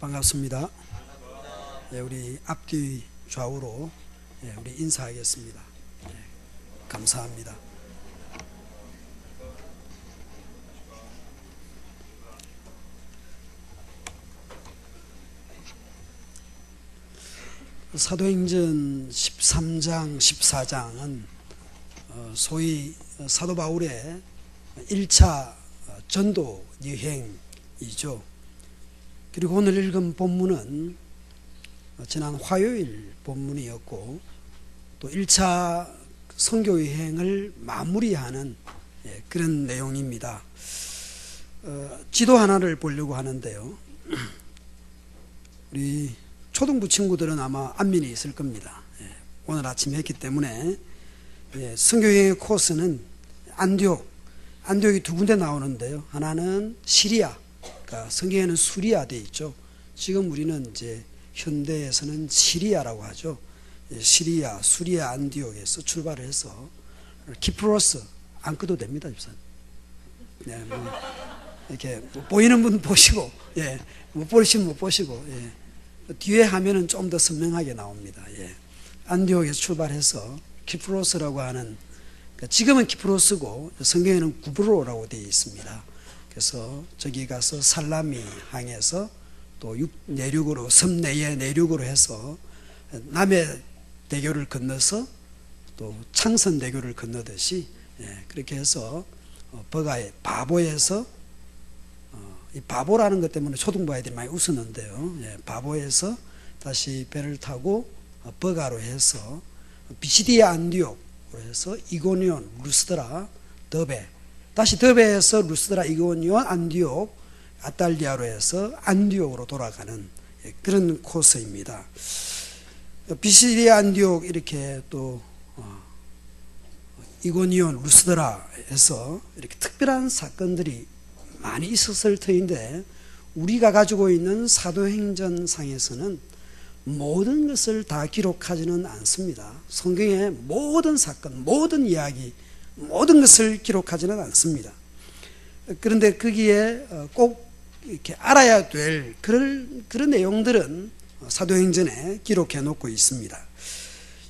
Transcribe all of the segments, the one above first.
반갑습니다. 우리 앞뒤 좌우로 우리 인사하겠습니다. 감사합니다. 사도행전 13장, 14장은 소위 사도 바울의 1차 전도 여행이죠. 그리고 오늘 읽은 본문은 지난 화요일 본문이었고, 또 1차 선교 여행을 마무리하는 그런 내용입니다. 지도 하나를 보려고 하는데요. 우리 초등부 친구들은 아마 안면이 있을 겁니다. 오늘 아침 했기 때문에 선교여행의 코스는 안디옥이 두 군데 나오는데요. 하나는 시리아, 그러니까 성경에는 수리아 되어 있죠. 지금 우리는 이제 현대에서는 시리아라고 하죠. 시리아, 수리아 안디옥에서 출발을 해서 키프로스 안 끄도 됩니다, 집사님. 이렇게 보이는 분 보시고, 못 보시면 못 보시고, 뒤에 화면은 좀 더 선명하게 나옵니다. 안디옥에서 출발해서 키프로스라고 하는, 지금은 키프로스고 성경에는 구브로라고 되어 있습니다. 그래서 저기 가서 살라미 항에서 또 내륙으로, 섬 내의 내륙으로 해서 남해 대교를 건너서 또 창선 대교를 건너듯이 그렇게 해서 바보에서, 이 바보라는 것 때문에 초등부 아이들이 많이 웃었는데요. 바보에서 다시 배를 타고 버가로 해서 비시디아 안디옥으로 해서 이고니온, 루스드라, 더베, 다시 더베에서 루스드라, 이고니온, 안디옥, 아탈리아로 해서 안디옥으로 돌아가는 그런 코스입니다. 비시디아 안디옥 이렇게 또 이고니온, 루스드라에서 이렇게 특별한 사건들이 많이 있었을 터인데, 우리가 가지고 있는 사도행전상에서는 모든 것을 다 기록하지는 않습니다. 성경의 모든 사건, 모든 이야기, 모든 것을 기록하지는 않습니다. 그런데 거기에 꼭 이렇게 알아야 될 그런 내용들은 사도행전에 기록해 놓고 있습니다.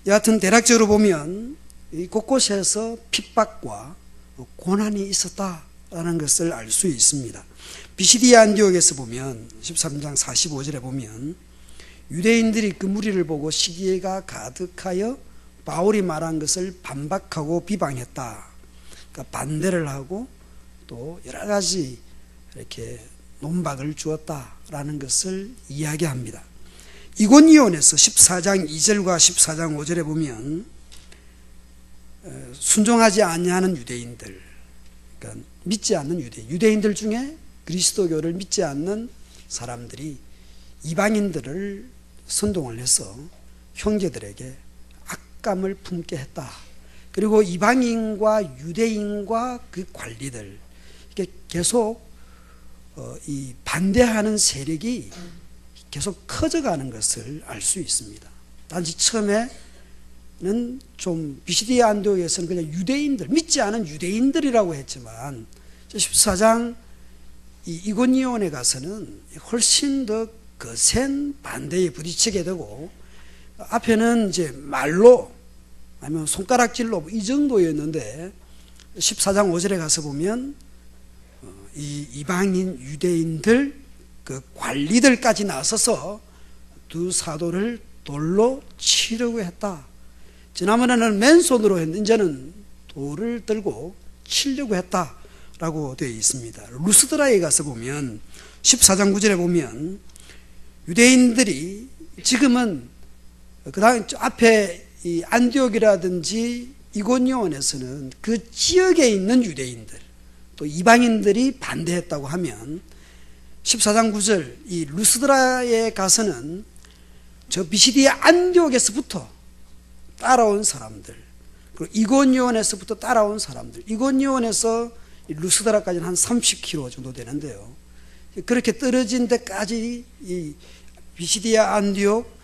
여하튼 대략적으로 보면 이 곳곳에서 핍박과 고난이 있었다라는 것을 알 수 있습니다. 비시디아 안디옥에서 보면 13장 45절에 보면 유대인들이 그 무리를 보고 시기가 가득하여 바울이 말한 것을 반박하고 비방했다. 그러니까 반대를 하고 또 여러 가지 이렇게 논박을 주었다라는 것을 이야기합니다. 이고니온에서 14장 2절과 14장 5절에 보면 순종하지 아니하는 유대인들, 그러니까 믿지 않는 유대인들 중에 그리스도교를 믿지 않는 사람들이 이방인들을 선동을 해서 형제들에게 악감을 품게 했다. 그리고 이방인과 유대인과 그 관리들, 이게 계속 이 반대하는 세력이 계속 커져가는 것을 알 수 있습니다. 단지 처음에는 좀 비시디아 안디옥에서는 그냥 유대인들, 믿지 않은 유대인들이라고 했지만 14장 이고니온에 가서는 훨씬 더 거센 반대에 부딪히게 되고, 앞에는 이제 말로 아니면 손가락질로 이 정도였는데 14장 5절에 가서 보면 이 이방인 유대인들 그 관리들까지 나서서 두 사도를 돌로 치려고 했다. 지난번에는 맨손으로 했는데 이제는 돌을 들고 치려고 했다라고 되어 있습니다. 루스드라에 가서 보면 14장 9절에 보면 유대인들이 지금은 그 다음 앞에 이 안디옥이라든지 이고니온에서는 그 지역에 있는 유대인들 또 이방인들이 반대했다고 하면 14장 9절 이 루스드라에 가서는 저 비시디아 안디옥에서부터 따라온 사람들, 그리고 이고니온에서부터 따라온 사람들, 이고니온에서 루스드라까지는 한 30km 정도 되는데요. 그렇게 떨어진 데까지 이 비시디아 안디옥,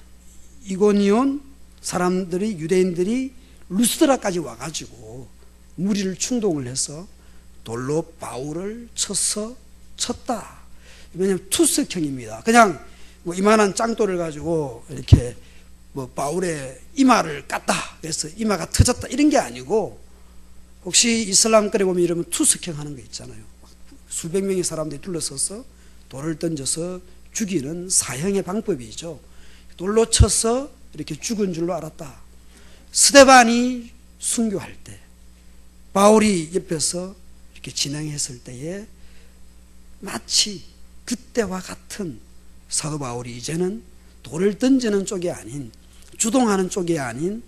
이고니온 사람들이, 유대인들이 루스드라까지 와가지고 무리를 충동을 해서 돌로 바울을 쳤다. 왜냐하면 투석형입니다. 그냥 뭐 이만한 짱돌을 가지고 이렇게 뭐 바울의 이마를 깠다 그래서 이마가 터졌다 이런 게 아니고, 혹시 이슬람 거래 보면 이러면 투석형 하는 거 있잖아요. 수백 명의 사람들이 둘러서서 돌을 던져서 죽이는 사형의 방법이죠. 돌로 쳐서 이렇게 죽은 줄로 알았다. 스데반이 순교할 때 바울이 옆에서 이렇게 진행했을 때에 마치 그때와 같은 사도 바울이 이제는 돌을 던지는 쪽이 아닌, 주동하는 쪽이 아닌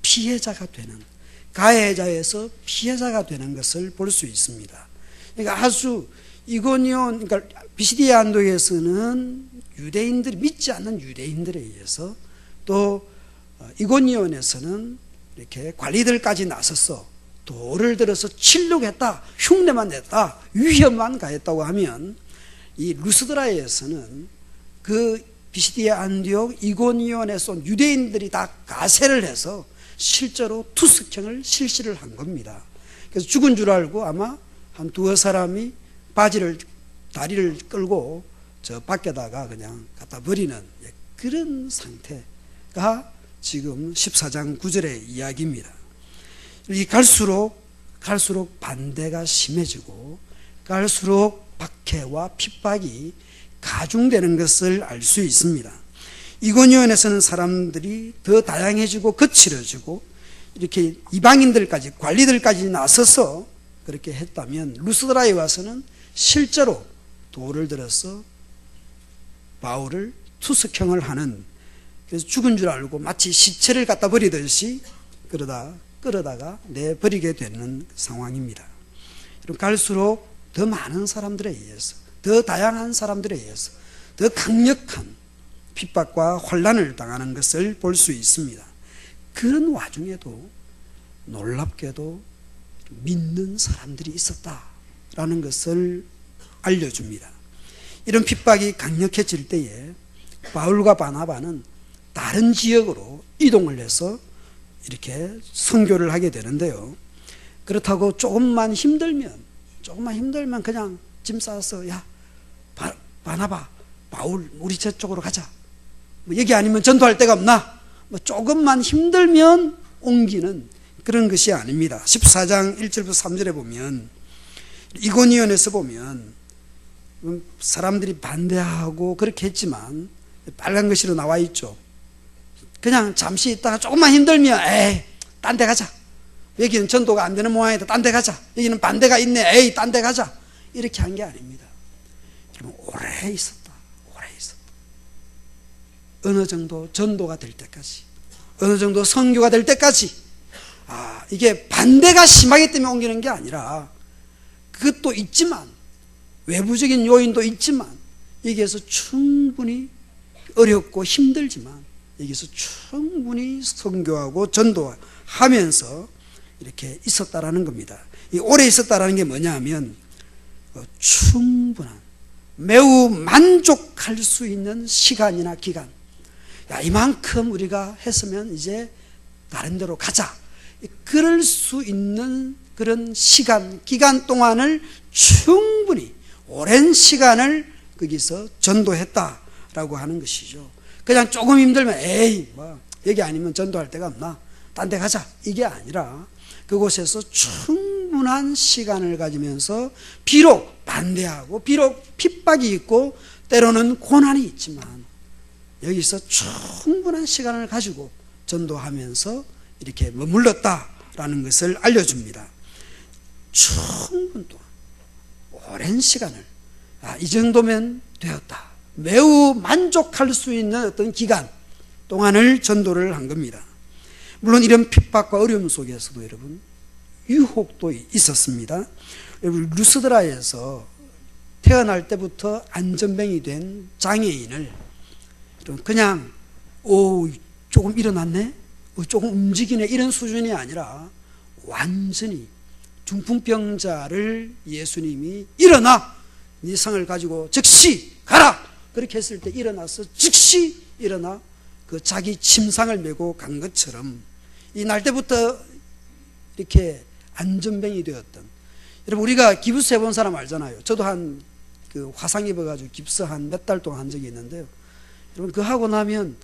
피해자가 되는, 가해자에서 피해자가 되는 것을 볼 수 있습니다. 그러니까 아주 이고니온, 그러니까 비시디아 안독에서는 유대인들이, 믿지 않는 유대인들에 의해서, 또 이고니온에서는 이렇게 관리들까지 나서서 돌을 들어서 치려고 했다, 흉내만 냈다, 위협만 가했다고 하면, 이 루스드라에서는 그 비시디아 안디옥 이고니온에서 온 유대인들이 다 가세를 해서 실제로 투석형을 실시를 한 겁니다. 그래서 죽은 줄 알고 아마 한 두어 사람이 다리를 끌고 저 밖에다가 그냥 갖다 버리는 그런 상태가 지금 14장 9절의 이야기입니다. 이 갈수록 반대가 심해지고 갈수록 박해와 핍박이 가중되는 것을 알 수 있습니다. 이고니온에서는 사람들이 더 다양해지고 거칠어지고 이렇게 이방인들까지, 관리들까지 나서서 그렇게 했다면, 루스드라에 와서는 실제로 돌을 들어서 바울을 투석형을 하는, 그래서 죽은 줄 알고 마치 시체를 갖다 버리듯이 끌어다가 내버리게 되는 상황입니다. 갈수록 더 많은 사람들에 의해서, 더 다양한 사람들에 의해서 더 강력한 핍박과 혼란을 당하는 것을 볼 수 있습니다. 그런 와중에도 놀랍게도 믿는 사람들이 있었다라는 것을 알려줍니다. 이런 핍박이 강력해질 때에 바울과 바나바는 다른 지역으로 이동을 해서 이렇게 선교를 하게 되는데요. 그렇다고 조금만 힘들면 그냥 짐 싸서, 야 바나바, 바울 우리 저쪽으로 가자, 뭐 여기 아니면 전도할 데가 없나, 뭐 조금만 힘들면 옮기는 그런 것이 아닙니다. 14장 1절부터 3절에 보면, 이고니온에서 보면 사람들이 반대하고 그렇게 했지만 빨간 글씨로 나와 있죠. 그냥 잠시 있다가 조금만 힘들면 에이 딴 데 가자, 여기는 전도가 안 되는 모양이다, 딴 데 가자, 여기는 반대가 있네, 에이 딴 데 가자, 이렇게 한 게 아닙니다. 오래 있었다. 어느 정도 전도가 될 때까지, 어느 정도 선교가 될 때까지. 이게 반대가 심하기 때문에 옮기는 게 아니라, 그것도 있지만, 외부적인 요인도 있지만, 여기에서 충분히 어렵고 힘들지만 여기서 충분히 선교하고 전도하면서 이렇게 있었다라는 겁니다. 이 오래 있었다라는 게 뭐냐 하면, 충분한, 매우 만족할 수 있는 시간이나 기간, 이만큼 우리가 했으면 이제 다른 데로 가자, 그럴 수 있는 그런 기간 동안을 충분히 오랜 시간을 거기서 전도했다라고 하는 것이죠. 그냥 조금 힘들면 에이 뭐 여기 아니면 전도할 데가 없나, 딴 데 가자, 이게 아니라 그곳에서 충분한 시간을 가지면서 비록 반대하고 비록 핍박이 있고 때로는 고난이 있지만 여기서 충분한 시간을 가지고 전도하면서 이렇게 머물렀다라는 것을 알려줍니다. 충분 동안, 오랜 시간을, 이 정도면 되었다, 매우 만족할 수 있는 어떤 기간 동안을 전도를 한 겁니다. 물론 이런 핍박과 어려움 속에서도 여러분 유혹도 있었습니다. 여러분, 루스드라에서 태어날 때부터 안전병이 된 장애인을 그냥 조금 일어났네, 조금 움직이네, 이런 수준이 아니라 완전히 중풍병자를 예수님이 일어나, 네 성을 가지고 즉시 가라, 그렇게 했을 때 일어나서 즉시 일어나 그 자기 침상을 메고 간 것처럼 이 날 때부터 이렇게 안전병이 되었던, 여러분 우리가 기부스 해본 사람 알잖아요. 저도 그 화상 입어가지고 깁스 한 몇 달 동안 한 적이 있는데요. 여러분, 그 하고 나면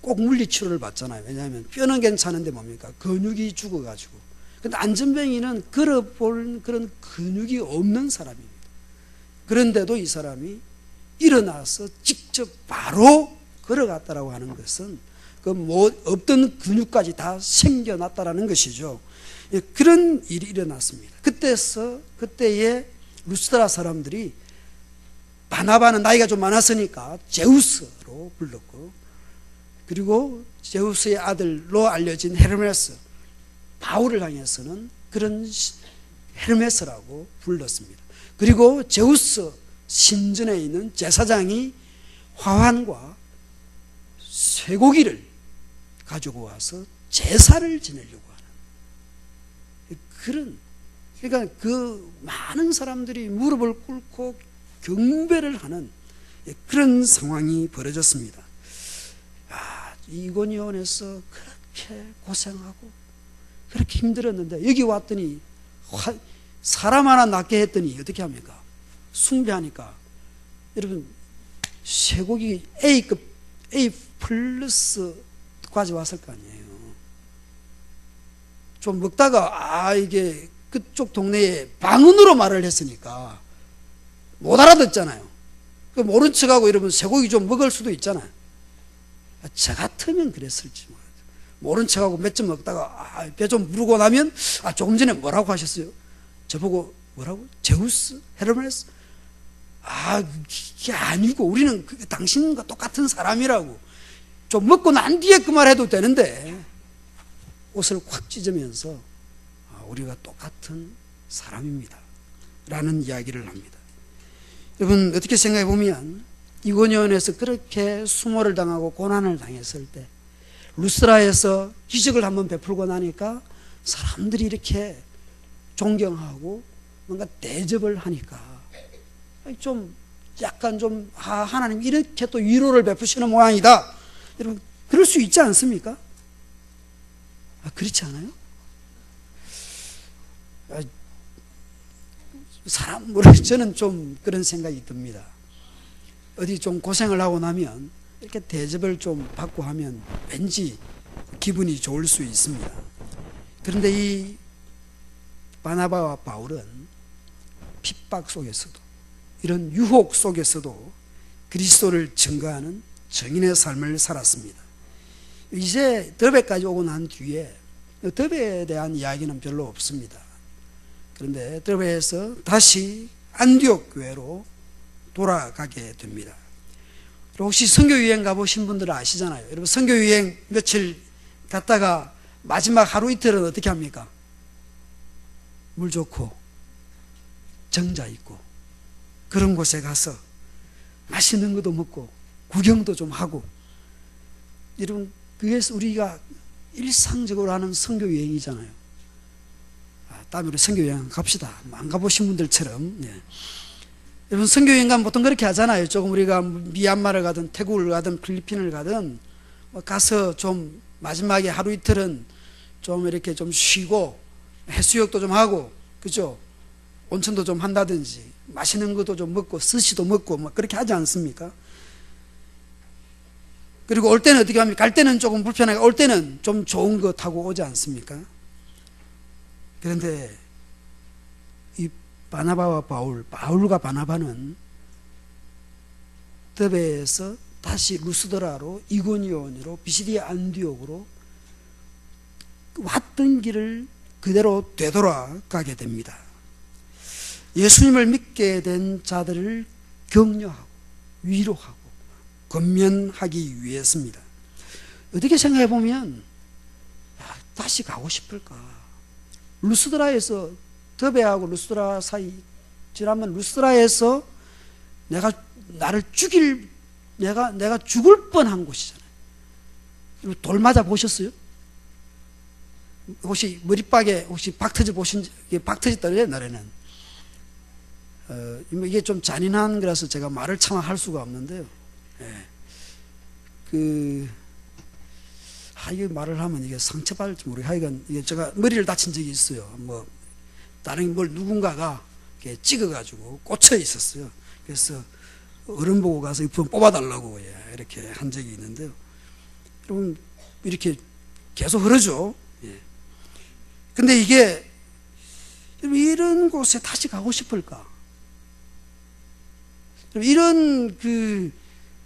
꼭 물리치료를 받잖아요. 왜냐하면 뼈는 괜찮은데 뭡니까? 근육이 죽어가지고. 근데 안전뱅이는 걸어볼 그런 근육이 없는 사람입니다. 그런데도 이 사람이 일어나서 직접 바로 걸어갔다라고 하는 것은 그 뭐 없던 근육까지 다 생겨났다라는 것이죠. 예, 그런 일이 일어났습니다. 그때에 루스드라 사람들이 바나바는 나이가 좀 많았으니까 제우스로 불렀고, 그리고 제우스의 아들로 알려진 헤르메스, 바울을 향해서는 그런 헤르메스라고 불렀습니다. 그리고 제우스 신전에 있는 제사장이 화환과 쇠고기를 가지고 와서 제사를 지내려고 하는 그런, 그러니까 그 많은 사람들이 무릎을 꿇고 경배를 하는 그런 상황이 벌어졌습니다. 이고니온에서 그렇게 고생하고 그렇게 힘들었는데 여기 왔더니 사람 하나 낫게 했더니 어떻게 합니까? 숭배하니까 여러분 쇠고기 A급 A 플러스까지 왔을 거 아니에요. 좀 먹다가 이게 그쪽 동네에 방언으로 말을 했으니까 못 알아듣잖아요. 그 모른 척하고 여러분 쇠고기 좀 먹을 수도 있잖아요. 저 같으면 그랬을지 모르겠어요. 모른 척하고 몇 점 먹다가 배 좀 부르고 나면 조금 전에 뭐라고 하셨어요? 저보고 뭐라고? 제우스? 헤르메스? 이게 아니고 우리는 당신과 똑같은 사람이라고. 좀 먹고 난 뒤에 그 말 해도 되는데 옷을 확 찢으면서 우리가 똑같은 사람입니다 라는 이야기를 합니다. 여러분 어떻게 생각해 보면 이고니온에서 그렇게 수모를 당하고 고난을 당했을 때 루스드라에서 기적을 한번 베풀고 나니까 사람들이 이렇게 존경하고 뭔가 대접을 하니까 좀 약간 좀 하나님 이렇게 또 위로를 베푸시는 모양이다. 여러분 그럴 수 있지 않습니까? 그렇지 않아요? 저는 좀 그런 생각이 듭니다. 어디 좀 고생을 하고 나면 이렇게 대접을 좀 받고 하면 왠지 기분이 좋을 수 있습니다. 그런데 이 바나바와 바울은 핍박 속에서도 이런 유혹 속에서도 그리스도를 증거하는 정인의 삶을 살았습니다. 이제 더베까지 오고 난 뒤에 더베에 대한 이야기는 별로 없습니다. 그런데 더베에서 다시 안디옥 교회로 돌아가게 됩니다. 혹시 선교유행 가보신 분들은 아시잖아요. 여러분 선교유행 며칠 갔다가 마지막 하루 이틀은 어떻게 합니까? 물 좋고 정자 있고 그런 곳에 가서 맛있는 것도 먹고 구경도 좀 하고, 여러분 그게 우리가 일상적으로 하는 선교여행이잖아요. 다음에 우리 선교여행 갑시다. 안 가보신 분들처럼. 여러분 선교여행 가면 보통 그렇게 하잖아요. 조금 우리가 미얀마를 가든 태국을 가든 필리핀을 가든 가서 좀 마지막에 하루 이틀은 좀 이렇게 좀 쉬고 해수욕도 좀 하고, 그죠? 온천도 좀 한다든지 맛있는 것도 좀 먹고 스시도 먹고 그렇게 하지 않습니까? 그리고 올 때는 어떻게 합니까? 갈 때는 조금 불편하게, 올 때는 좀 좋은 거 타고 오지 않습니까? 그런데 이 바나바와 바울과 바나바는 더베에서 다시 루스드라로 이고니온으로 비시디아 안디옥으로 왔던 길을 그대로 되돌아가게 됩니다. 예수님을 믿게 된 자들을 격려하고 위로하고 권면하기 위해서입니다. 어떻게 생각해 보면 다시 가고 싶을까? 루스드라에서 더베하고 루스드라 사이 지나면 루스드라에서 나를 죽일 내가 죽을 뻔한 곳이잖아요. 돌 맞아 보셨어요? 혹시 머리박에 혹시 박터지 박터졌더래요, 노래는. 이게 좀 잔인한 거라서 제가 말을 차마 할 수가 없는데요. 이게 말을 하면 이게 상처받을지 모르겠어요. 하여간 이게 제가 머리를 다친 적이 있어요. 다른 누군가가 찍어가지고 꽂혀 있었어요. 그래서 어른 보고 가서 이 부분 뽑아달라고 이렇게 한 적이 있는데요. 여러분, 이렇게 계속 흐르죠. 예. 근데 이게 이런 곳에 다시 가고 싶을까? 이런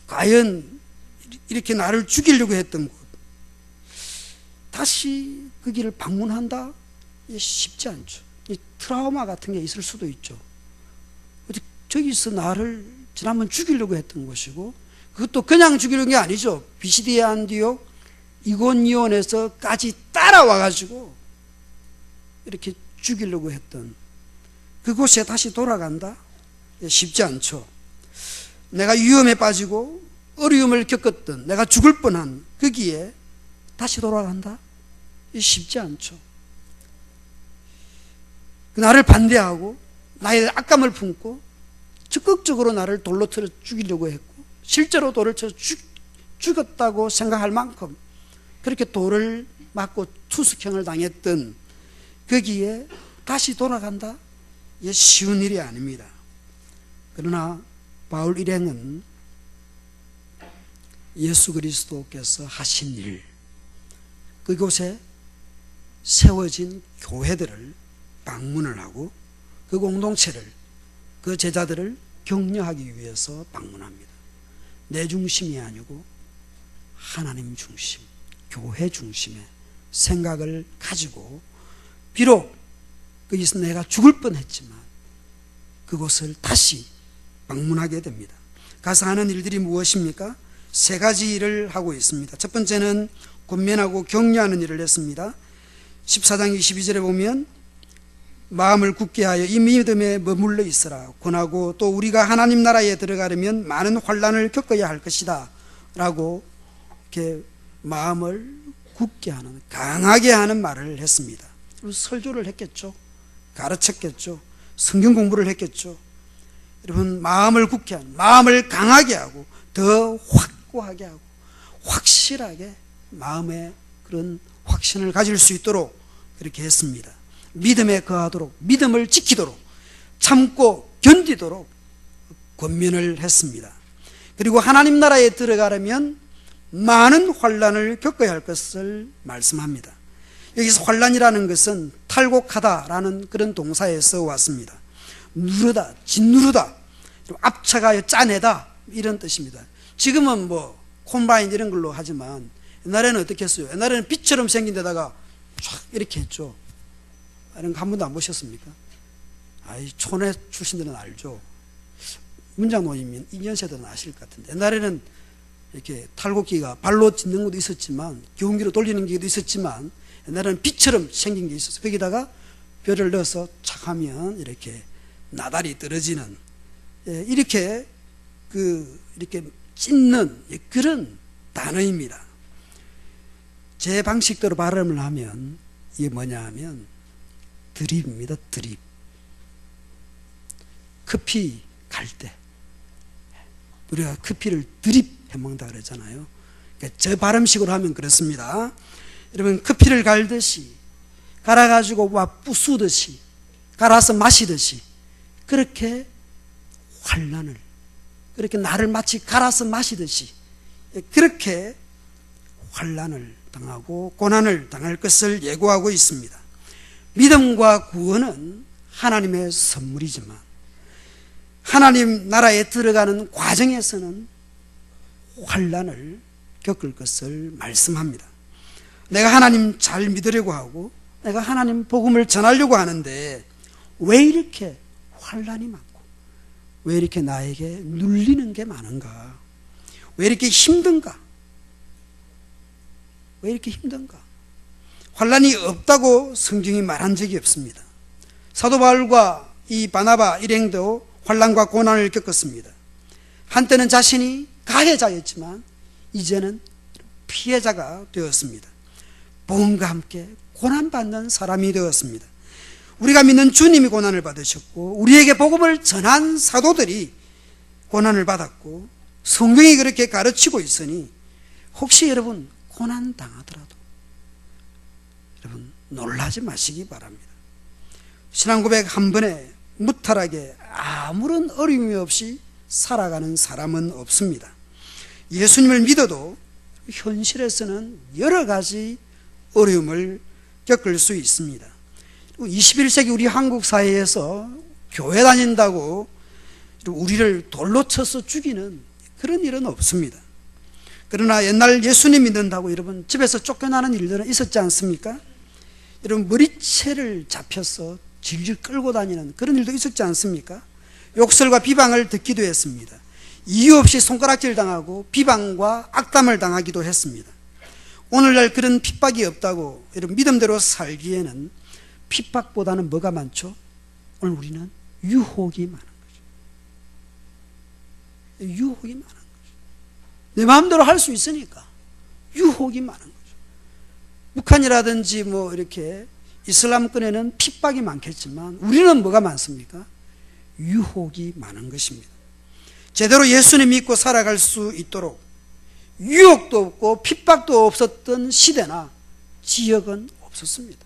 과연 이렇게 나를 죽이려고 했던 곳, 다시 그 길을 방문한다? 쉽지 않죠. 이 트라우마 같은 게 있을 수도 있죠. 저기서 나를 지난번 죽이려고 했던 것이고, 그것도 그냥 죽이려는 게 아니죠. 비시디아 안디옥 이고니온에서까지 따라와가지고 이렇게 죽이려고 했던 그곳에 다시 돌아간다? 쉽지 않죠. 내가 위험에 빠지고 어려움을 겪었던, 내가 죽을 뻔한 거기에 다시 돌아간다? 쉽지 않죠. 나를 반대하고 나의 악감을 품고 적극적으로 나를 돌로 틀어 죽이려고 했고, 실제로 돌을 쳐 죽였다고 생각할 만큼 그렇게 돌을 맞고 투숙형을 당했던 거기에 다시 돌아간다? 이게 쉬운 일이 아닙니다. 그러나 바울 일행은 예수 그리스도께서 하신 일, 그곳에 세워진 교회들을 방문을 하고 그 공동체를, 그 제자들을 격려하기 위해서 방문합니다. 내 중심이 아니고 하나님 중심, 교회 중심의 생각을 가지고, 비록 거기서 내가 죽을 뻔했지만 그곳을 다시 방문하게 됩니다. 가서 하는 일들이 무엇입니까? 세 가지 일을 하고 있습니다. 첫 번째는 권면하고 격려하는 일을 했습니다. 14장 22절에 보면 마음을 굳게 하여 이 믿음에 머물러 있으라. 권하고 또 우리가 하나님 나라에 들어가려면 많은 환난을 겪어야 할 것이다 라고 이렇게 마음을 굳게 하는, 강하게 하는 말을 했습니다. 설교를 했겠죠. 가르쳤겠죠. 성경 공부를 했겠죠. 여러분, 마음을 굳게 하는, 마음을 강하게 하고 더 확고하게 하고 확실하게 마음에 그런 확신을 가질 수 있도록 그렇게 했습니다. 믿음에 거하도록, 믿음을 지키도록, 참고 견디도록 권면을 했습니다. 그리고 하나님 나라에 들어가려면 많은 환난을 겪어야 할 것을 말씀합니다. 여기서 환난이라는 것은 탈곡하다라는 그런 동사에서 왔습니다. 누르다, 짓누르다, 압차가여 짜내다, 이런 뜻입니다. 지금은 뭐 콤바인 이런 걸로 하지만 옛날에는 어떻게 했어요? 옛날에는 빛처럼 생긴 데다가 쫙 이렇게 했죠. 이런 거 한 번도 안 보셨습니까? 촌에 출신들은 알죠. 문장노님인 2년세들은 아실 것 같은데, 옛날에는 이렇게 탈곡기가 발로 짚는 것도 있었지만, 기운기로 돌리는 게도 있었지만, 옛날에는 빛처럼 생긴 게 있었어요. 거기다가 뼈를 넣어서 착 하면 이렇게 나달이 떨어지는, 이렇게 이렇게 찢는 그런 단어입니다. 제 방식대로 발음을 하면 이게 뭐냐 하면 드립입니다. 드립. 커피 갈 때 우리가 커피를 드립 해먹는다 그러잖아요. 그러니까 제 발음식으로 하면 그렇습니다. 여러분, 커피를 갈듯이 갈아가지고 부수듯이 갈아서 마시듯이 그렇게 환난을, 그렇게 나를 마치 갈아서 마시듯이 그렇게 환난을 당하고 고난을 당할 것을 예고하고 있습니다. 믿음과 구원은 하나님의 선물이지만 하나님 나라에 들어가는 과정에서는 환난을 겪을 것을 말씀합니다. 내가 하나님 잘 믿으려고 하고 내가 하나님 복음을 전하려고 하는데 왜 이렇게 환난이 많고 왜 이렇게 나에게 눌리는 게 많은가? 왜 이렇게 힘든가? 왜 이렇게 힘든가? 환난이 없다고 성경이 말한 적이 없습니다. 사도 바울과 이 바나바 일행도 환난과 고난을 겪었습니다. 한때는 자신이 가해자였지만 이제는 피해자가 되었습니다. 복음과 함께 고난받는 사람이 되었습니다. 우리가 믿는 주님이 고난을 받으셨고 우리에게 복음을 전한 사도들이 고난을 받았고 성경이 그렇게 가르치고 있으니 혹시 여러분 고난 당하더라도 여러분 놀라지 마시기 바랍니다. 신앙 고백 한 번에 무탈하게 아무런 어려움이 없이 살아가는 사람은 없습니다. 예수님을 믿어도 현실에서는 여러 가지 어려움을 겪을 수 있습니다. 21세기 우리 한국 사회에서 교회 다닌다고 우리를 돌로 쳐서 죽이는 그런 일은 없습니다. 그러나 옛날 예수님 믿는다고 여러분 집에서 쫓겨나는 일들은 있었지 않습니까? 여러분 머리채를 잡혀서 질질 끌고 다니는 그런 일도 있었지 않습니까? 욕설과 비방을 듣기도 했습니다. 이유 없이 손가락질 당하고 비방과 악담을 당하기도 했습니다. 오늘날 그런 핍박이 없다고 여러분 믿음대로 살기에는 핍박보다는 뭐가 많죠? 오늘 우리는 유혹이 많은 거죠. 유혹이 많은 거죠. 내 마음대로 할 수 있으니까 유혹이 많은 거죠. 북한이라든지 뭐 이렇게 이슬람권에는 핍박이 많겠지만 우리는 뭐가 많습니까? 유혹이 많은 것입니다. 제대로 예수님 믿고 살아갈 수 있도록 유혹도 없고 핍박도 없었던 시대나 지역은 없었습니다.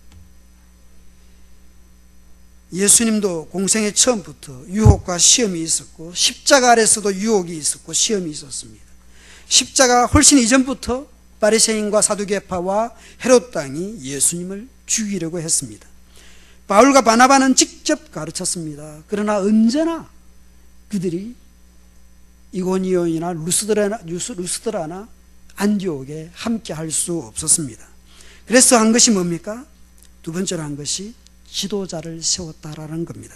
예수님도 공생의 처음부터 유혹과 시험이 있었고 십자가 아래서도 유혹이 있었고 시험이 있었습니다. 십자가 훨씬 이전부터 바리새인과 사두개파와 헤롯 당이 예수님을 죽이려고 했습니다. 바울과 바나바는 직접 가르쳤습니다. 그러나 언제나 그들이 이고니온이나 루스드라나 안디옥에 함께 할 수 없었습니다. 그래서 한 것이 뭡니까? 두 번째로 한 것이 지도자를 세웠다라는 겁니다.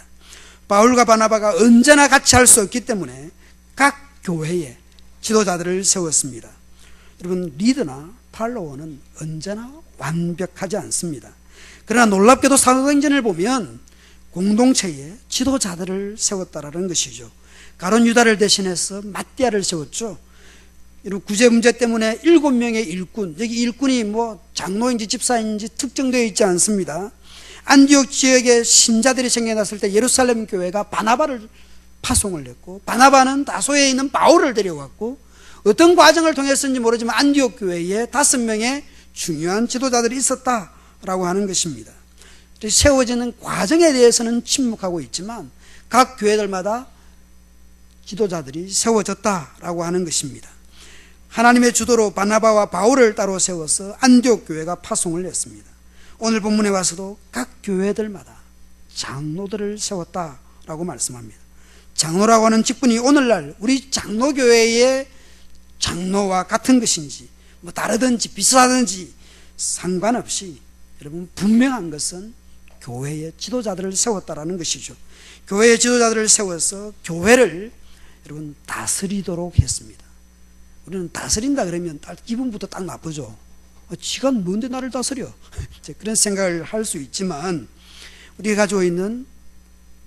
바울과 바나바가 언제나 같이 할 수 없기 때문에 각 교회에 지도자들을 세웠습니다. 여러분 리더나 팔로워는 언제나 완벽하지 않습니다. 그러나 놀랍게도 사도행전을 보면 공동체에 지도자들을 세웠다라는 것이죠. 가룟 유다를 대신해서 마띠아를 세웠죠. 여러분 구제 문제 때문에 7명의 일꾼, 여기 일꾼이 뭐 장로인지 집사인지 특정되어 있지 않습니다. 안디옥 지역에 신자들이 생겨났을 때 예루살렘 교회가 바나바를 파송을 했고, 바나바는 다소에 있는 바울을 데려왔고, 어떤 과정을 통했는지 모르지만 안디옥 교회에 5명의 중요한 지도자들이 있었다라고 하는 것입니다. 세워지는 과정에 대해서는 침묵하고 있지만 각 교회들마다 지도자들이 세워졌다라고 하는 것입니다. 하나님의 주도로 바나바와 바울을 따로 세워서 안디옥 교회가 파송을 했습니다. 오늘 본문에 와서도 각 교회들마다 장로들을 세웠다라고 말씀합니다. 장로라고 하는 직분이 오늘날 우리 장로교회의 장로와 같은 것인지 뭐 다르든지 비슷하든지 상관없이 여러분 분명한 것은 교회의 지도자들을 세웠다라는 것이죠. 교회의 지도자들을 세워서 교회를 여러분 다스리도록 했습니다. 우리는 다스린다 그러면 기분부터 딱 나쁘죠. 지가 뭔데 나를 다스려? 그런 생각을 할 수 있지만 우리가 가지고 있는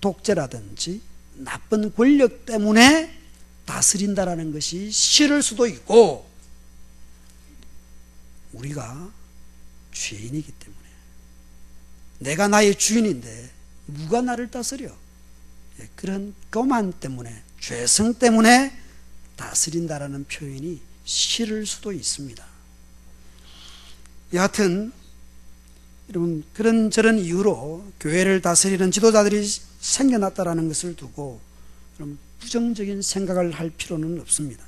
독재라든지 나쁜 권력 때문에 다스린다라는 것이 싫을 수도 있고, 우리가 죄인이기 때문에 내가 나의 주인인데 누가 나를 다스려? 그런 교만 때문에, 죄성 때문에 다스린다라는 표현이 싫을 수도 있습니다. 여하튼 여러분 그런저런 이유로 교회를 다스리는 지도자들이 생겨났다라는 것을 두고 그럼 부정적인 생각을 할 필요는 없습니다.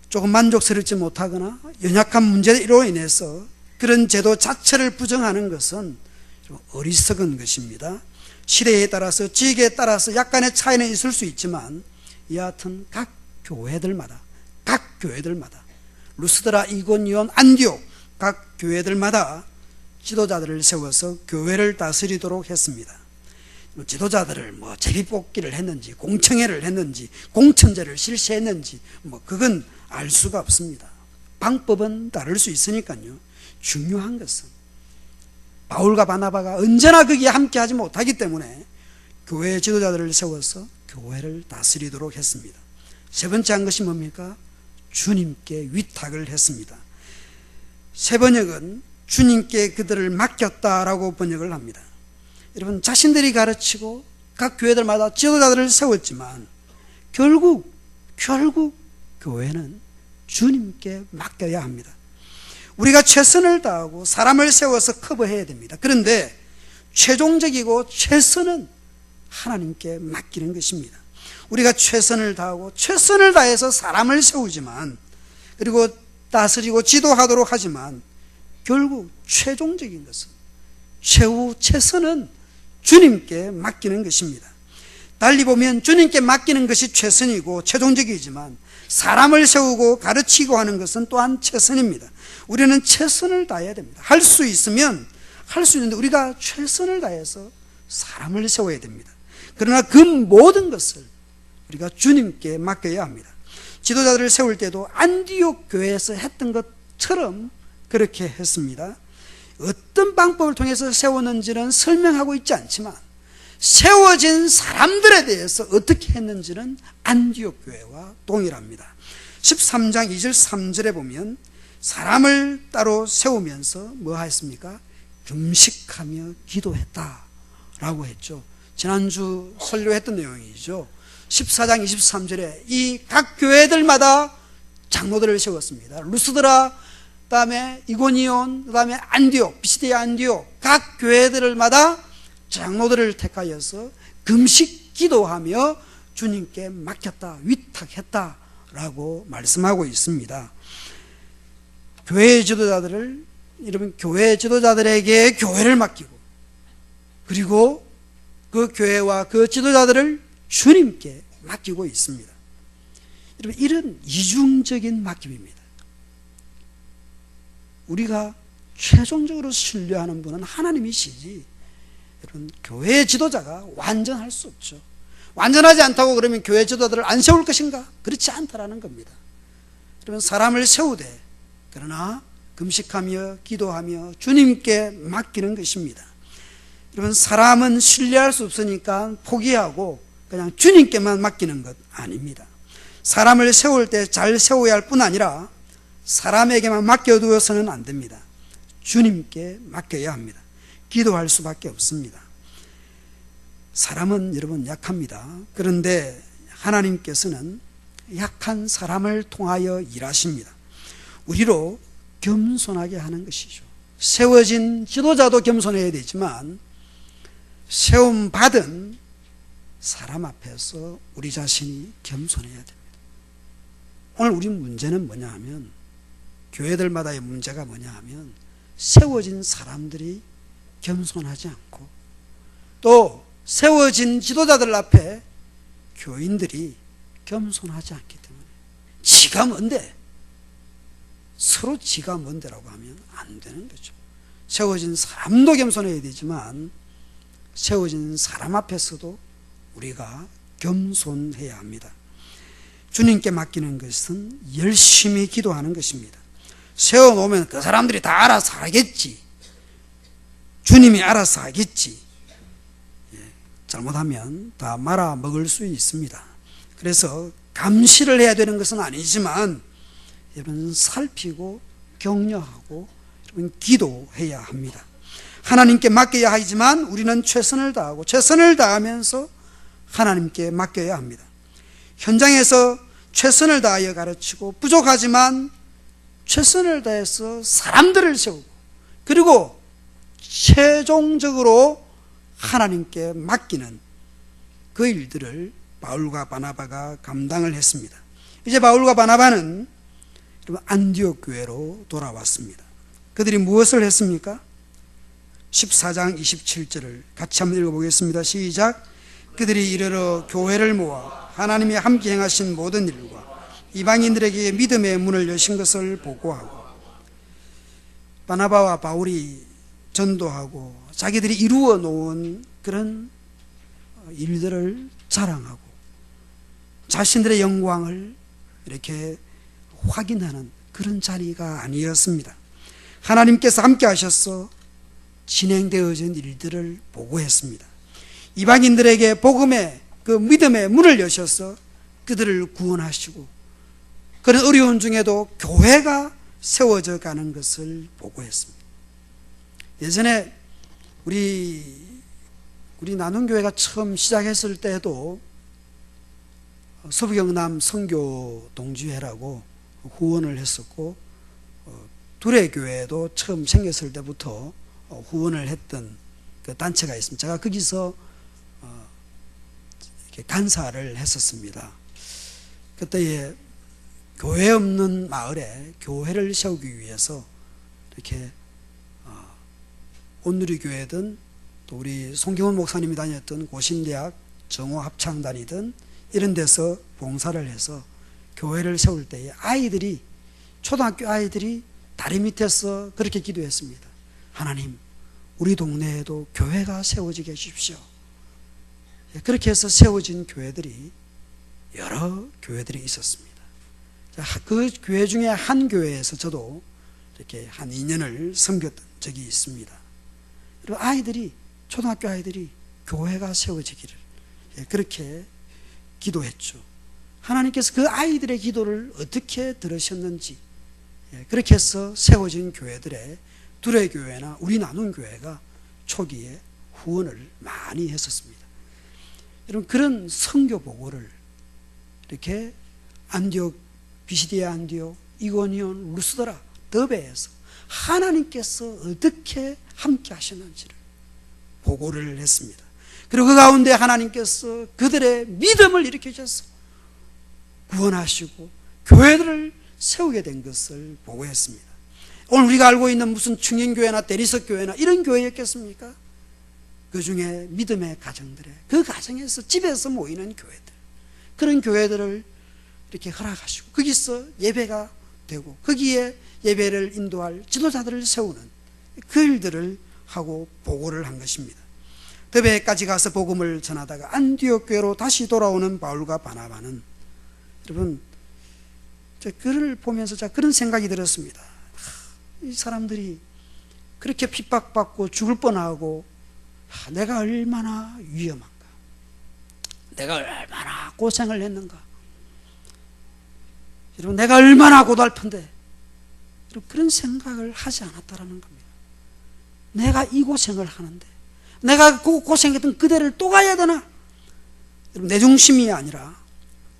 조금 만족스럽지 못하거나 연약한 문제로 인해서 그런 제도 자체를 부정하는 것은 좀 어리석은 것입니다. 시대에 따라서 지역에 따라서 약간의 차이는 있을 수 있지만 여하튼 각 교회들마다 루스드라, 이고니온, 안디옥 각 교회들마다 지도자들을 세워서 교회를 다스리도록 했습니다. 지도자들을 뭐 제비뽑기를 했는지 공청회를 했는지 공천제를 실시했는지 뭐 그건 알 수가 없습니다. 방법은 다를 수 있으니까요. 중요한 것은 바울과 바나바가 언제나 거기에 함께하지 못하기 때문에 교회의 지도자들을 세워서 교회를 다스리도록 했습니다. 세 번째 한 것이 뭡니까? 주님께 위탁을 했습니다. 새 번역은 주님께 그들을 맡겼다라고 번역을 합니다. 여러분 자신들이 가르치고 각 교회들마다 지도자들을 세웠지만 결국 교회는 주님께 맡겨야 합니다. 우리가 최선을 다하고 사람을 세워서 커버해야 됩니다. 그런데 최종적이고 최선은 하나님께 맡기는 것입니다. 우리가 최선을 다하고 최선을 다해서 사람을 세우지만, 그리고 다스리고 지도하도록 하지만, 결국 최종적인 것은, 최선은 주님께 맡기는 것입니다. 달리 보면 주님께 맡기는 것이 최선이고 최종적이지만, 사람을 세우고 가르치고 하는 것은 또한 최선입니다. 우리는 최선을 다해야 됩니다. 할 수 있으면 할 수 있는데 우리가 최선을 다해서 사람을 세워야 됩니다. 그러나 그 모든 것을 우리가 주님께 맡겨야 합니다. 지도자들을 세울 때도 안디옥 교회에서 했던 것처럼 그렇게 했습니다. 어떤 방법을 통해서 세웠는지는 설명하고 있지 않지만, 세워진 사람들에 대해서 어떻게 했는지는 안디옥 교회와 동일합니다. 13장 2절 3절에 보면 사람을 따로 세우면서 뭐 했습니까? 금식하며 기도했다 라고 했죠. 지난주 설교했던 내용이죠. 14장 23절에 이 각 교회들마다 장로들을 세웠습니다. 루스드라, 그 다음에 이고니온, 그 다음에 안디옥, 비시디아 안디옥, 각 교회들마다 장로들을 택하여서 금식 기도하며 주님께 맡겼다, 위탁했다 라고 말씀하고 있습니다. 교회 지도자들을, 여러분, 교회 지도자들에게 교회를 맡기고, 그리고 그 교회와 그 지도자들을 주님께 맡기고 있습니다. 여러분, 이런 이중적인 맡김입니다. 우리가 최종적으로 신뢰하는 분은 하나님이시지, 여러분, 교회 지도자가 완전할 수 없죠. 완전하지 않다고 그러면 교회 지도자들을 안 세울 것인가? 그렇지 않다라는 겁니다. 여러분, 사람을 세우되, 그러나 금식하며 기도하며 주님께 맡기는 것입니다. 여러분, 사람은 신뢰할 수 없으니까 포기하고 그냥 주님께만 맡기는 것 아닙니다. 사람을 세울 때 잘 세워야 할 뿐 아니라 사람에게만 맡겨두어서는 안 됩니다. 주님께 맡겨야 합니다. 기도할 수밖에 없습니다. 사람은 여러분 약합니다. 그런데 하나님께서는 약한 사람을 통하여 일하십니다. 우리로 겸손하게 하는 것이죠. 세워진 지도자도 겸손해야 되지만, 세움 받은 사람 앞에서 우리 자신이 겸손해야 됩니다. 오늘 우리 문제는 뭐냐 하면, 교회들마다의 문제가 뭐냐 하면, 세워진 사람들이 겸손하지 않고, 또 세워진 지도자들 앞에 교인들이 겸손하지 않기 때문에, 지가 뭔데, 서로 지가 뭔데라고 하면 안 되는 거죠. 세워진 사람도 겸손해야 되지만, 세워진 사람 앞에서도 우리가 겸손해야 합니다. 주님께 맡기는 것은 열심히 기도하는 것입니다. 세워놓으면 그 사람들이 다 알아서 하겠지, 주님이 알아서 하겠지, 잘못하면 다 말아 먹을 수 있습니다. 그래서 감시를 해야 되는 것은 아니지만, 여러분, 살피고 격려하고 여러분 기도해야 합니다. 하나님께 맡겨야 하지만 우리는 최선을 다하고, 최선을 다하면서 하나님께 맡겨야 합니다. 현장에서 최선을 다하여 가르치고, 부족하지만 최선을 다해서 사람들을 세우고, 그리고 최종적으로 하나님께 맡기는 그 일들을 바울과 바나바가 감당을 했습니다. 이제 바울과 바나바는 안디옥 교회로 돌아왔습니다. 그들이 무엇을 했습니까? 14장 27절을 같이 한번 읽어보겠습니다. 시작. 그들이 이르러 교회를 모아 하나님이 함께 행하신 모든 일과 이방인들에게 믿음의 문을 여신 것을 보고하고, 바나바와 바울이 전도하고 자기들이 이루어 놓은 그런 일들을 자랑하고 자신들의 영광을 이렇게 확인하는 그런 자리가 아니었습니다. 하나님께서 함께 하셔서 진행되어진 일들을 보고했습니다. 이방인들에게 복음의 그 믿음의 문을 여셔서 그들을 구원하시고, 그런 어려운 중에도 교회가 세워져 가는 것을 보고했습니다. 예전에 우리 나눔교회가 처음 시작했을 때도 서부경남 선교 동지회라고 후원을 했었고, 두레교회도 처음 생겼을 때부터 후원을 했던 그 단체가 있습니다. 제가 거기서 이렇게 간사를 했었습니다. 그때에 교회 없는 마을에 교회를 세우기 위해서 이렇게 온누리교회든 또 우리 송경훈 목사님이 다녔던 고신대학 정오합창단이든 이런 데서 봉사를 해서 교회를 세울 때에 아이들이, 초등학교 아이들이 다리 밑에서 그렇게 기도했습니다. 하나님, 우리 동네에도 교회가 세워지게 해주십시오. 그렇게 해서 세워진 교회들이, 여러 교회들이 있었습니다. 그 교회 중에 한 교회에서 저도 이렇게 한 2년을 섬겼던 적이 있습니다. 그리고 아이들이, 초등학교 아이들이 교회가 세워지기를 그렇게 기도했죠. 하나님께서 그 아이들의 기도를 어떻게 들으셨는지, 그렇게 해서 세워진 교회들의 두레교회나 우리 나눔교회가 초기에 후원을 많이 했었습니다. 여러분, 그런 선교 보고를 이렇게 안디옥, 비시디아 안디옥, 이고니온, 루스드라, 더베에서 하나님께서 어떻게 함께 하셨는지를 보고를 했습니다. 그리고 그 가운데 하나님께서 그들의 믿음을 일으키셔서 구원하시고 교회들을 세우게 된 것을 보고했습니다. 오늘 우리가 알고 있는 무슨 충인교회나 대리석교회나 이런 교회였겠습니까? 그 중에 믿음의 가정들에, 그 가정에서 집에서 모이는 교회들, 그런 교회들을 이렇게 허락하시고 거기서 예배가 되고 거기에 예배를 인도할 지도자들을 세우는 그 일들을 하고 보고를 한 것입니다. 더베까지 가서 복음을 전하다가 안디옥 교회로 다시 돌아오는 바울과 바나바는, 여러분, 글을 보면서 제가 그런 생각이 들었습니다. 이 사람들이 그렇게 핍박받고 죽을 뻔하고 내가 얼마나 위험한가, 내가 얼마나 고생을 했는가, 여러분, 내가 얼마나 고달픈데, 여러분, 그런 생각을 하지 않았다라는 겁니다. 내가 이 고생을 하는데 내가 그 고생했던 그대를 또 가야 되나? 여러분, 내 중심이 아니라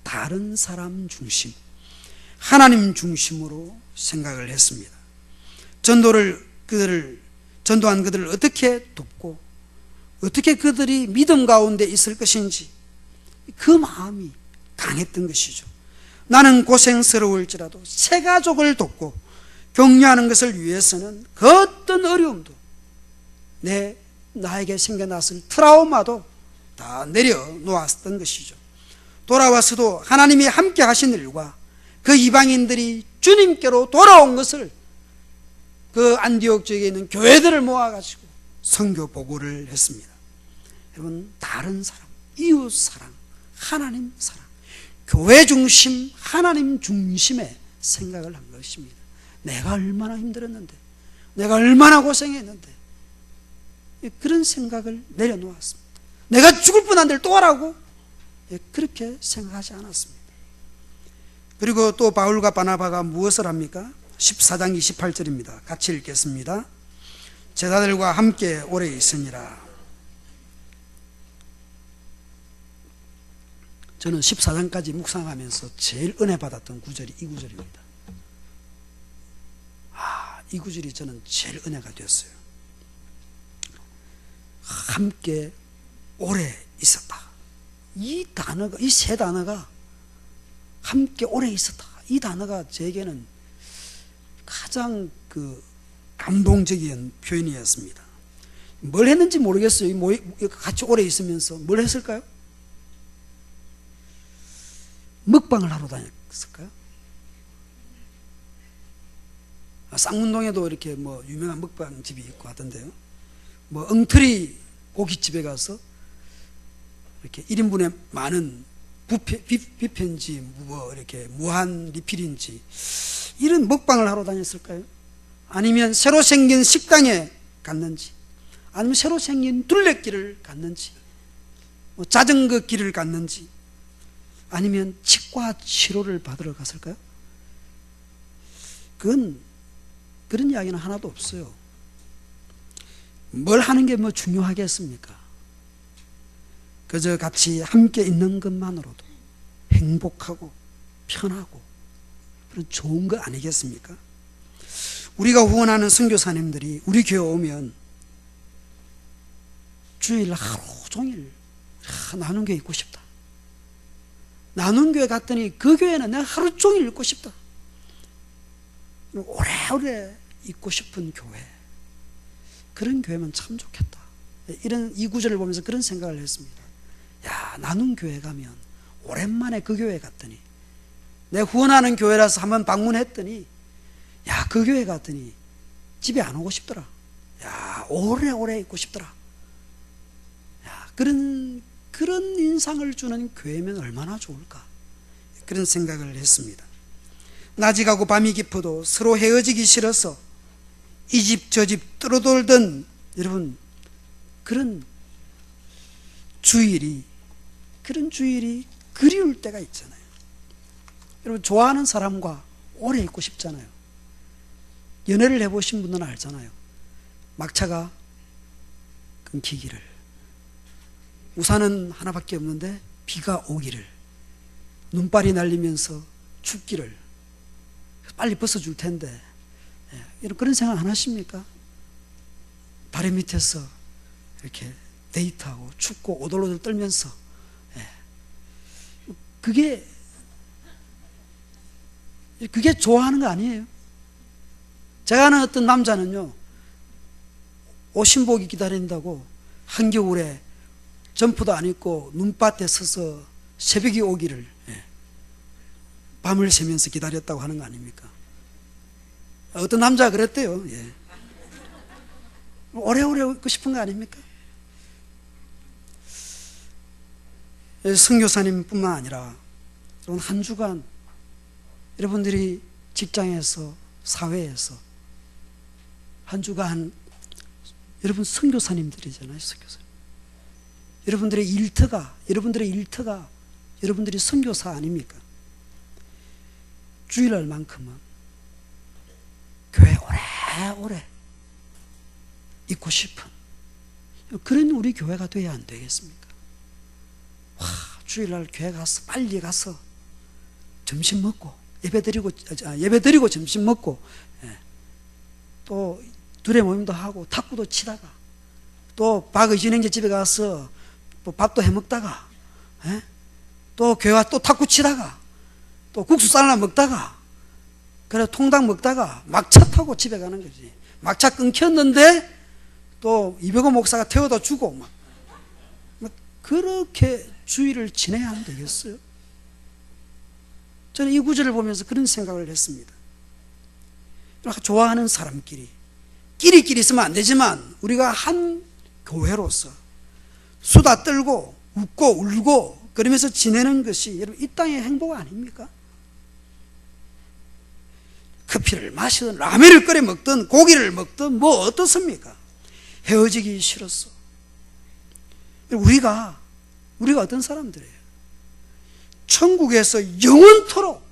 다른 사람 중심, 하나님 중심으로 생각을 했습니다. 전도한 그들을 어떻게 돕고 어떻게 그들이 믿음 가운데 있을 것인지 그 마음이 강했던 것이죠. 나는 고생스러울지라도 새 가족을 돕고 격려하는 것을 위해서는 그 어떤 어려움도, 나에게 생겨났을 트라우마도 다 내려놓았던 것이죠. 돌아와서도 하나님이 함께 하신 일과 그 이방인들이 주님께로 돌아온 것을 그 안디옥 지역에 있는 교회들을 모아가지고 선교 보고를 했습니다. 여러분, 다른 사람, 이웃 사랑, 하나님 사랑, 교회 중심, 하나님 중심의 생각을 한 것입니다. 내가 얼마나 힘들었는데, 내가 얼마나 고생했는데, 그런 생각을 내려놓았습니다. 내가 죽을 뻔한 데를 또 하라고? 그렇게 생각하지 않았습니다. 그리고 또 바울과 바나바가 무엇을 합니까? 14장 28절입니다. 같이 읽겠습니다. 제자들과 함께 오래 있으니라. 저는 14장까지 묵상하면서 제일 은혜 받았던 구절이 이 구절입니다. 이 구절이 저는 제일 은혜가 되었어요. 함께 오래 있었다. 이 단어가, 이 세 단어가, 함께 오래 있었다, 이 단어가 제게는 가장 감동적인 표현이었습니다. 뭘 했는지 모르겠어요. 같이 오래 있으면서 뭘 했을까요? 먹방을 하러 다녔을까요? 쌍문동에도 이렇게 유명한 먹방집이 있고 하던데요. 엉터리 고깃집에 가서 이렇게 1인분에 많은 뷔페인지 이렇게 무한 리필인지 이런 먹방을 하러 다녔을까요? 아니면 새로 생긴 식당에 갔는지, 아니면 새로 생긴 둘레길을 갔는지, 자전거 길을 갔는지, 아니면 치과 치료를 받으러 갔을까요? 그런 이야기는 하나도 없어요. 뭘 하는 게 중요하겠습니까? 그저 같이 함께 있는 것만으로도 행복하고 편하고 그런 좋은 거 아니겠습니까? 우리가 후원하는 선교사님들이 우리 교회 오면 주일 하루 종일 나는 게 있고 싶다, 나눈 교회 갔더니 그 교회는 내가 하루 종일 있고 싶다. 오래오래 있고 싶은 교회. 그런 교회면 참 좋겠다. 이 구절을 보면서 그런 생각을 했습니다. 야, 나눈 교회 가면 오랜만에 그 교회 갔더니, 내 후원하는 교회라서 한번 방문했더니, 야, 그 교회 갔더니 집에 안 오고 싶더라. 야, 오래오래 있고 싶더라. 야, 그런 인상을 주는 교회면 얼마나 좋을까. 그런 생각을 했습니다. 낮이 가고 밤이 깊어도 서로 헤어지기 싫어서 이 집 저 집 떠돌던 여러분, 그런 주일이 그리울 때가 있잖아요. 여러분, 좋아하는 사람과 오래 있고 싶잖아요. 연애를 해보신 분들은 알잖아요. 막차가 끊기기를, 우산은 하나밖에 없는데 비가 오기를, 눈발이 날리면서 춥기를, 빨리 벗어줄 텐데, 여러분 그런 생각 안 하십니까? 다리 밑에서 이렇게 데이트하고 춥고 오돌오돌 떨면서, 그게 좋아하는 거 아니에요? 제가 아는 어떤 남자는요, 오신복이 기다린다고 한겨울에 점프도 안 입고 눈밭에 서서 새벽이 오기를 밤을 새면서 기다렸다고 하는 거 아닙니까? 어떤 남자가 그랬대요. 오래오래 있고 싶은 거 아닙니까? 선교사님뿐만 아니라 여러분, 한 주간 여러분들이 직장에서, 사회에서 한 주간 여러분 선교사님들이잖아요. 선교사님. 여러분들의 일터가 여러분들이 선교사 아닙니까? 주일날만큼은 교회 오래오래 있고 싶은 그런 우리 교회가 돼야 안 되겠습니까? 와, 주일날 교회 가서 빨리 가서 점심 먹고 예배드리고 점심 먹고, 또 둘의 모임도 하고 탁구도 치다가, 또 박의진행제 집에 가서 또 밥도 해먹다가, 또 교회 와 또 탁구 치다가, 또 국수 쌀나 먹다가, 그래 통닭 먹다가 막차 타고 집에 가는 거지. 막차 끊겼는데 또 이병호 목사가 태워다 주고 막 그렇게 주일을 지내야 안 되겠어요? 저는 이 구절을 보면서 그런 생각을 했습니다. 좋아하는 사람끼리 끼리끼리 있으면 안 되지만, 우리가 한 교회로서 수다 떨고 웃고 울고 그러면서 지내는 것이 여러분 이 땅의 행복 아닙니까? 커피를 마시든 라면을 끓여 먹든 고기를 먹든 뭐 어떻습니까? 헤어지기 싫었어. 우리가 어떤 사람들이에요? 천국에서 영원토록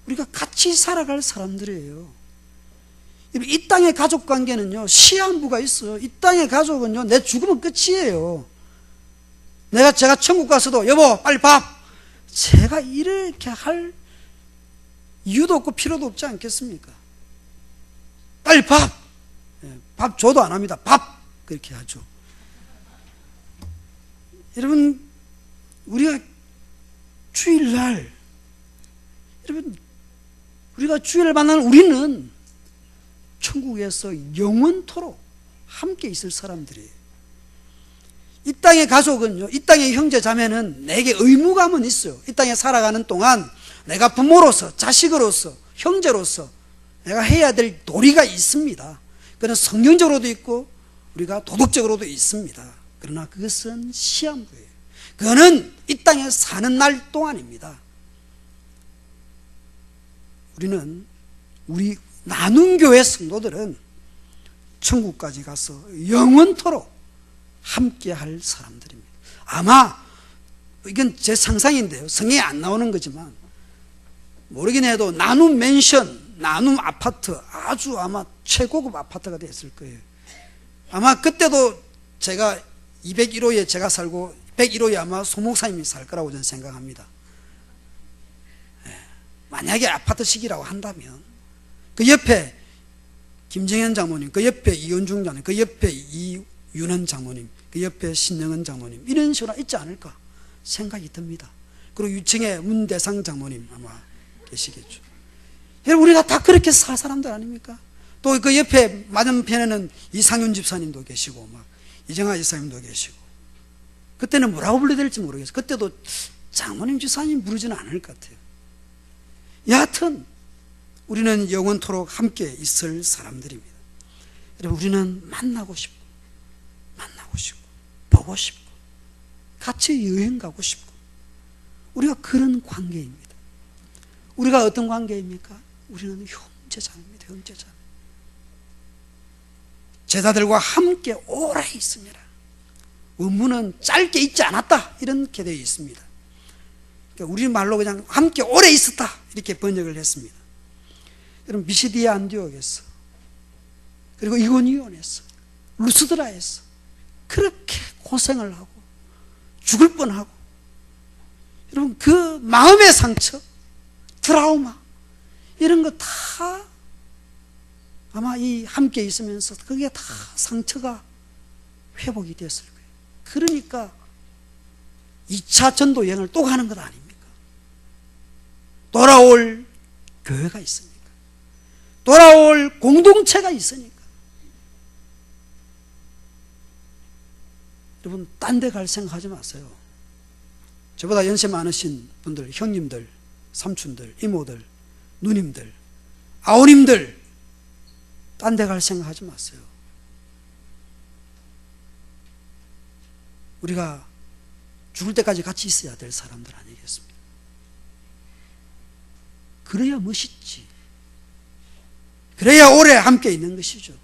우리가 같이 살아갈 사람들이에요. 이 땅의 가족관계는요, 시한부가 있어요. 이 땅의 가족은요, 내 죽으면 끝이에요. 제가 천국 가서도 여보 빨리 밥, 제가 이렇게 할 이유도 없고 필요도 없지 않겠습니까? 빨리 밥 줘도 안 합니다. 밥 그렇게 하죠. 여러분, 우리가 주일날 만나는 우리는 천국에서 영원토록 함께 있을 사람들이에요. 이 땅의 가족은요, 이 땅의 형제 자매는 내게 의무감은 있어요. 이 땅에 살아가는 동안 내가 부모로서, 자식으로서, 형제로서 내가 해야 될 도리가 있습니다. 그건 성경적으로도 있고 우리가 도덕적으로도 있습니다. 그러나 그것은 시한부예요. 그거는 이 땅에 사는 날 동안입니다. 우리 나눈 교회 성도들은 천국까지 가서 영원토록 함께 할 사람들입니다. 아마 이건 제 상상인데요, 성경에 안 나오는 거지만 모르긴 해도 나눔 맨션, 나눔 아파트, 아주 아마 최고급 아파트가 됐을 거예요. 아마 그때도 제가 201호에 제가 살고 101호에 아마 소목사님이 살 거라고 저는 생각합니다. 만약에 아파트식이라고 한다면 그 옆에 김정현 장모님, 그 옆에 이현중 장모님, 그 옆에 이윤원 장모님, 그 옆에 신영은 장모님, 이런 식으로 있지 않을까 생각이 듭니다. 그리고 유층에 문대상 장로님 아마 계시겠죠. 여러분, 우리가 다 그렇게 살 사람들 아닙니까? 또 그 옆에 맞은편에는 이상윤 집사님도 계시고 막 이정아 집사님도 계시고, 그때는 뭐라고 불러야 될지 모르겠어요. 그때도 장모님 집사님 부르지는 않을 것 같아요. 여하튼 우리는 영원토록 함께 있을 사람들입니다. 여러분, 우리는 만나고 싶고 보고 싶고 같이 여행 가고 싶고, 우리가 그런 관계입니다. 우리가 어떤 관계입니까? 우리는 형제자매입니다. 형제자매. 제자들과 함께 오래 있습니다. 원문은 짧게 있지 않았다 이렇게 되어 있습니다. 그러니까 우리 말로 그냥 함께 오래 있었다 이렇게 번역을 했습니다. 여러분, 미시디아 안디옥에서, 그리고 이고니온에서, 루스드라에서 그렇게 고생을 하고 죽을 뻔하고, 여러분, 그 마음의 상처, 트라우마 이런 거 다 아마 이 함께 있으면서 그게 다 상처가 회복이 됐을 거예요. 그러니까 2차 전도 여행을 또 가는 것 아닙니까? 돌아올 교회가 있으니까, 돌아올 공동체가 있으니까. 여러분, 딴 데 갈 생각하지 마세요. 저보다 연세 많으신 분들, 형님들, 삼촌들, 이모들, 누님들, 아우님들, 딴 데 갈 생각하지 마세요. 우리가 죽을 때까지 같이 있어야 될 사람들 아니겠습니까? 그래야 멋있지. 그래야 오래 함께 있는 것이죠.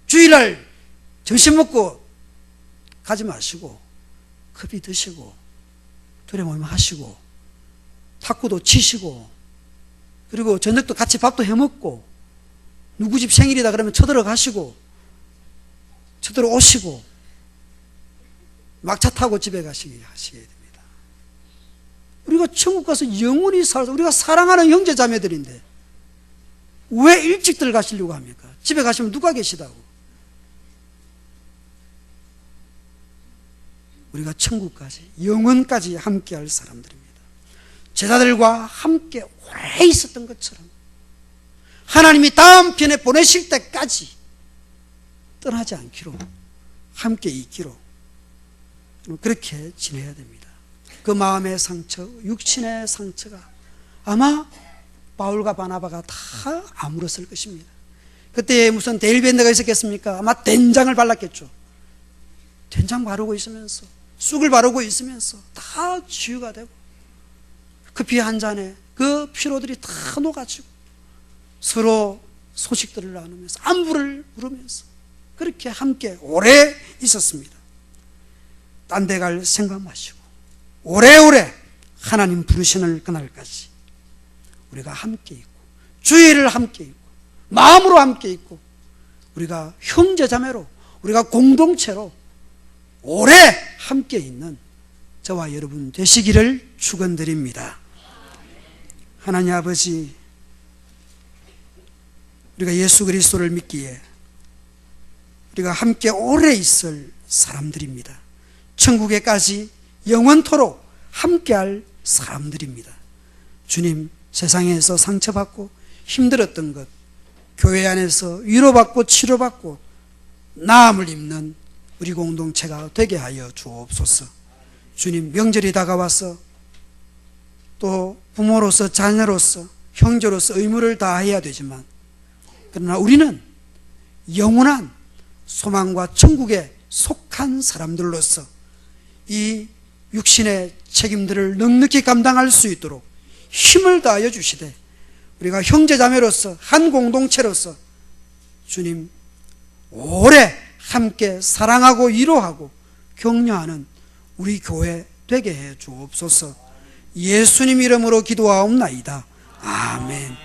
주일날 점심 먹고 가지 마시고 커피 드시고 둘이 모임 하시고 탁구도 치시고, 그리고 저녁도 같이 밥도 해먹고, 누구 집 생일이다 그러면 쳐들어가시고 쳐들어오시고 막차 타고 집에 하시게 됩니다. 우리가 천국 가서 영원히 살아서, 우리가 사랑하는 형제 자매들인데 왜 일찍들 가시려고 합니까? 집에 가시면 누가 계시다고? 우리가 천국까지, 영원까지 함께 할 사람들입니다. 제자들과 함께 오래 있었던 것처럼 하나님이 다음 편에 보내실 때까지 떠나지 않기로, 함께 있기로 그렇게 지내야 됩니다. 그 마음의 상처, 육신의 상처가 아마 바울과 바나바가 다 아물었을 것입니다. 그때 무슨 데일밴드가 있었겠습니까? 아마 된장을 발랐겠죠. 된장 바르고 있으면서, 쑥을 바르고 있으면서 다 치유가 되고, 커피 한 잔에 그 피로들이 다 녹아지고 서로 소식들을 나누면서 안부를 물으면서 그렇게 함께 오래 있었습니다. 딴 데 갈 생각 마시고 오래오래 하나님 부르시는 그날까지 우리가 함께 있고, 주일을 함께 있고, 마음으로 함께 있고, 우리가 형제자매로, 우리가 공동체로 오래 함께 있는 저와 여러분 되시기를 축원드립니다. 하나님 아버지, 우리가 예수 그리스도를 믿기에 우리가 함께 오래 있을 사람들입니다. 천국에까지 영원토록 함께할 사람들입니다. 주님, 세상에서 상처받고 힘들었던 것, 교회 안에서 위로받고 치료받고 나음을 입는 우리 공동체가 되게 하여 주옵소서. 주님, 명절이 다가와서 또 부모로서, 자녀로서, 형제로서 의무를 다해야 되지만, 그러나 우리는 영원한 소망과 천국에 속한 사람들로서 이 육신의 책임들을 넉넉히 감당할 수 있도록 힘을 다하여 주시되, 우리가 형제자매로서 한 공동체로서 주님 오래 함께 사랑하고 위로하고 격려하는 우리 교회 되게 해 주옵소서. 예수님 이름으로 기도하옵나이다. 아멘.